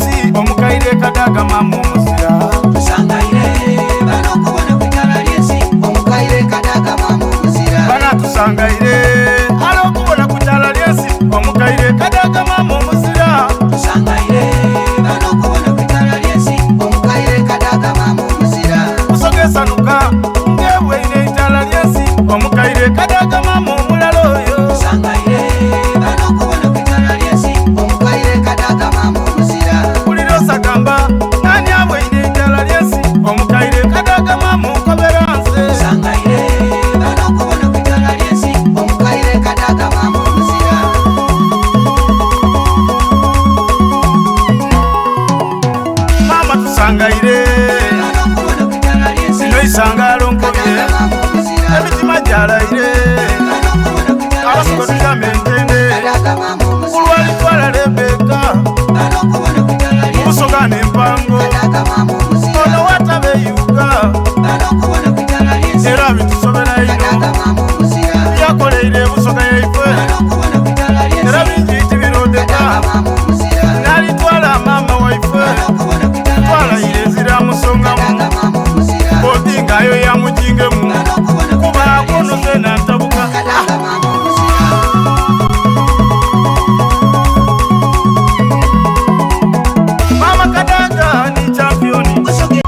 lyensi omukaire kadaga mama omuzira tusangaire banokubona kwitala lyensi omukaire kadaga mama omuzira bana tusangaire alokubona kwitala lyensi omukaire kadaga mama omuzira tusangaire banokubona kwitala lyensi omukaire kadaga mama omuzira usogesanuka ngebweine itala lyensi omukaire kadaga mama omulala oyo tusangaire banokubona kwitala lyensi omukaire kadaga mama omuzira kulirosagamba nani abweine itala lyensi omukaire kadaga mama okoberanse tusangaire banokubona kwitala lyensi omukaire kadaga mama omuzira mama tusangaire banokubona kwitala lyensi ino isangalo nkobye kadaga mama omuzira emitima gyalaire banokubona kwitala abasuka lyensi tugamba entende kadaga mama omuzira kulwalitwala lebeka banokubona kwitala lyensi busoga n'empango kadaga mama omuzira ono watabeyuga banokubona kwitala lyensi era bitusobera ino kadaga mama omuzira byakoleire busoga yaife banokubona kwitala era lyensi bingi tibirodeka kadaga mama omuzira nalitwala mama waife banokubona kwitala twalayire ezira musongamu kadaga mama omuzira odingayo yamujingemu banokubona kuba kwitala kono lyensi zena ntabuka kadaga mama omuzira mama kadaga ni championi Busoge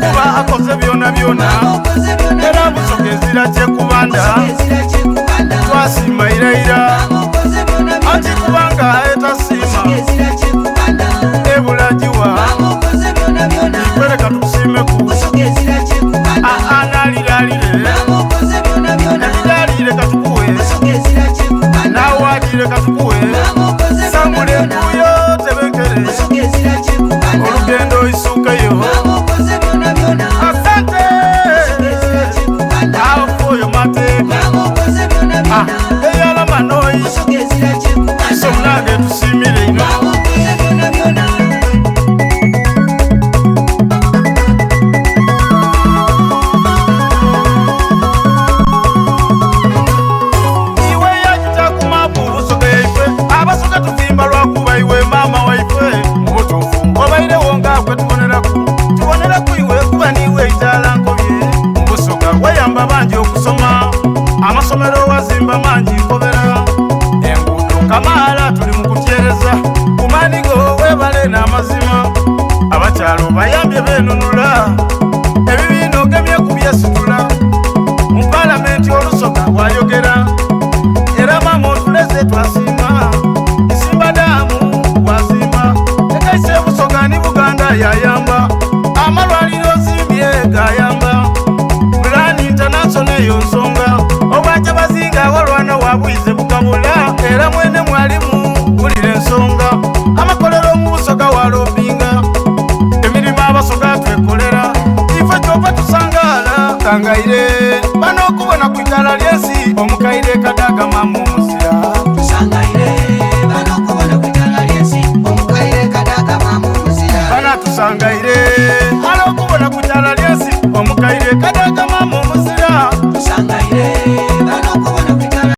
kuba akoze byona byona era busoga ezira kyekubanda twasiima iraira ati kubanga etasiima ebulagiwa ikwereka tukusiimeku analiralire ebiralire katukuwe nawadire katukuwe sambula enkuyo tebenkere olugendo isukeyo asante afoyo mateeka eyalama noyi somunange tusiimire ino iwe yakitakumapu busoga yaife abasoga tuzimba lwakuba iwe mama waife mubutuufu obairewo ngaakwe tuboneraku iwe kuba niwe itala nkobye mubusoga wayamba bangi okusoma amasomero wazimba mangi nkobera enguudo kamaala tuli mu kutyereza kumanigo webale n'amazima abakyalo bayambye beenunula ebibino gemye kubyesitula mu palamenti olusoga wayogera era mama otuleze twasiima isimba daamu wasiima tekaise busoga ni buganda yayamba amalwaliro zimbye gayamba tusangaire bano kubona kwitala lyesi omukaire kadagama mu musira tusangaire bano kubona kwitala lyesi omukaire kadagama mu musira bana tusangaire alo kubona kwitala lyesi omukaire kadagama mu musira tusangaire bano kubona kwitala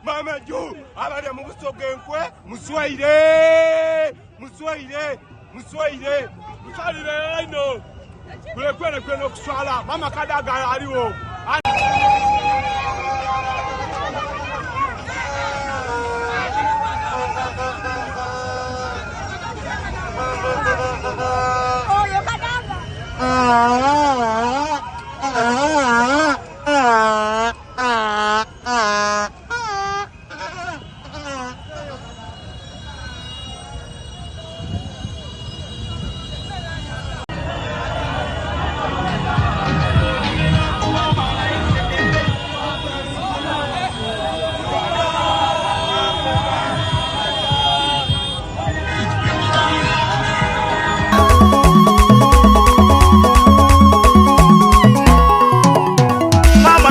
Mama juu abali mu busogenkwe muswaire musalire ino kulekwene kwene okuswala mama kadaga aliwo oyo kadaga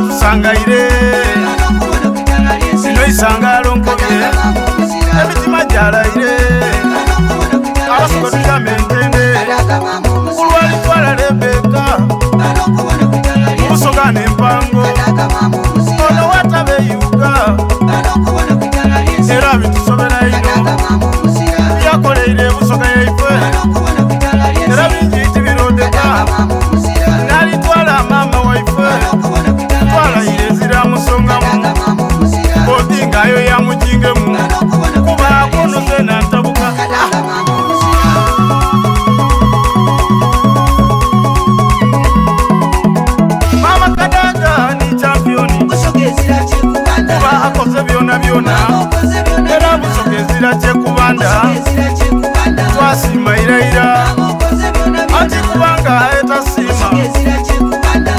tusangaire sino isangalo nkobye emitima gyalaire abasuka tukyame entende ulwali twala lembeka Busoga n'empango Kadagama mu muzira ono watabeyuga bano kubona kwitala ly'ensi era bitusobera ino Kadagama mu muzira byakoleire Busoga yaife bano kubona kwitala ly'ensi era bingi tibirondeka Kadagama mu muzira nalitwala maama waife bano kubona kwitala twala ly'ensi yirezira musongamu Kadagama mu muzira odingayo yamujingemu bano kubona kuba kwitala kono ly'ensi zena ntabuka Kadagama mu muzira mama Kadaga ni championi Busoga ezira kyekubanda kuba akoze byona byona okoze byonna era Busoga ezira kyekubanda Busoga ezira kyekubanda twasiima iraira okoze byonna anti byonna kubanga etasiima Busoga ezira kyekubanda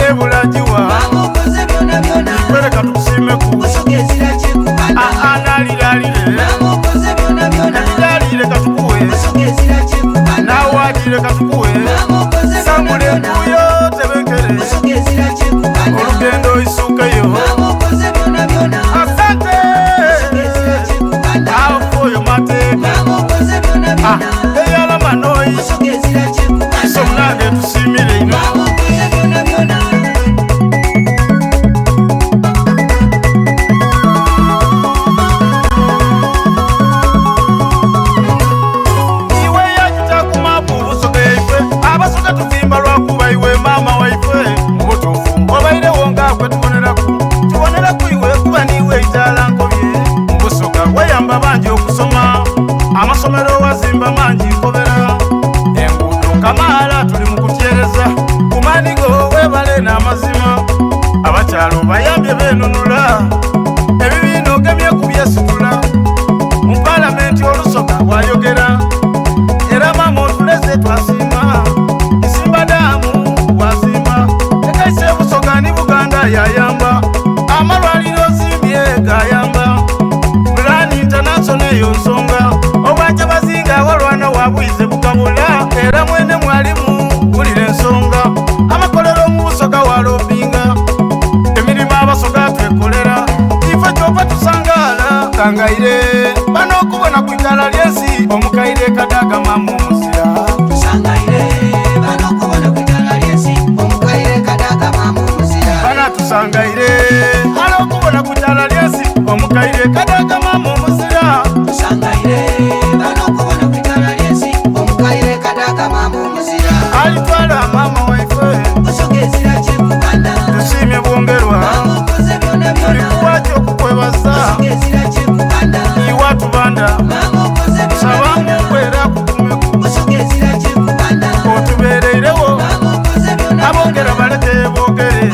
ebulagiwa okoze byonna byonna kwereka tukusiimeku Busoga ezira kyekubanda analiralire okoze byonna byonna ebidalire katukuwe Busoga ezira kyekubanda nawadire katukuwe okoze byonna sambule byonna enkuyo tebenkere Busoga ezira kyekubanda olugendo isukeyo okoze byonna byonna asante Busoga ezira kyekubanda afoyo mateeka okoze byonna byonna eyalamanoyi Busoga ezira kyekubanda somunange tusiimire ino okoze byonna byonna iwe yakita ku mapu Busoga yaife abasoga tuzimba lwakuba iwe maama waife mu butuufu obairewo ngaakwe tuboneraku iwe kuba niwe itaala nkobye mu Busoga weyamba bangi okusoma amasomero wazimba mangi nkobera enguudo kamaala tuli mu kutyereza ku maanigo webale n'amazima abakyalo bayambye beenunula ebibiina ogemye ku byesitula mu paalamenti olusoga wayogera era maama otuleze twasiima isimba daamu wazimba ekaise Busoga ni Buganda yayamba amalwaliro zimbye gayamba Bulani International eyo nsonga obwajja bazinga walwana wabwize bugabula era mwene mwalimu bulira ensonga amakolero mu Busoga walobinga emirimu Abasoga twekolera ife kyova tusangaala kangaire bano okubona ku itala ly'ensi omukaire Kadagama mu muzira tusangaire bano kubona kwitala ly'ensi omukaire Kadagama mu muzira bana tusangaire ala okubona ku itala ly'ensi omukaire Kadagama mu muzira tusangaire bano kubona kwitala ly'ensi omukaire Kadagama mu muzira alitwala maama waife Busoga ezira kyekubanda tusiimye bwongerwa okoze byonna byonna tulikuwaki okukwebaza Busoga ezira kyekubanda iwatubanda okoze byonna sabamu byonna kwera kutumeku Busoga ezira kyekubanda otubereirewo okoze byonna abogera baleke boogere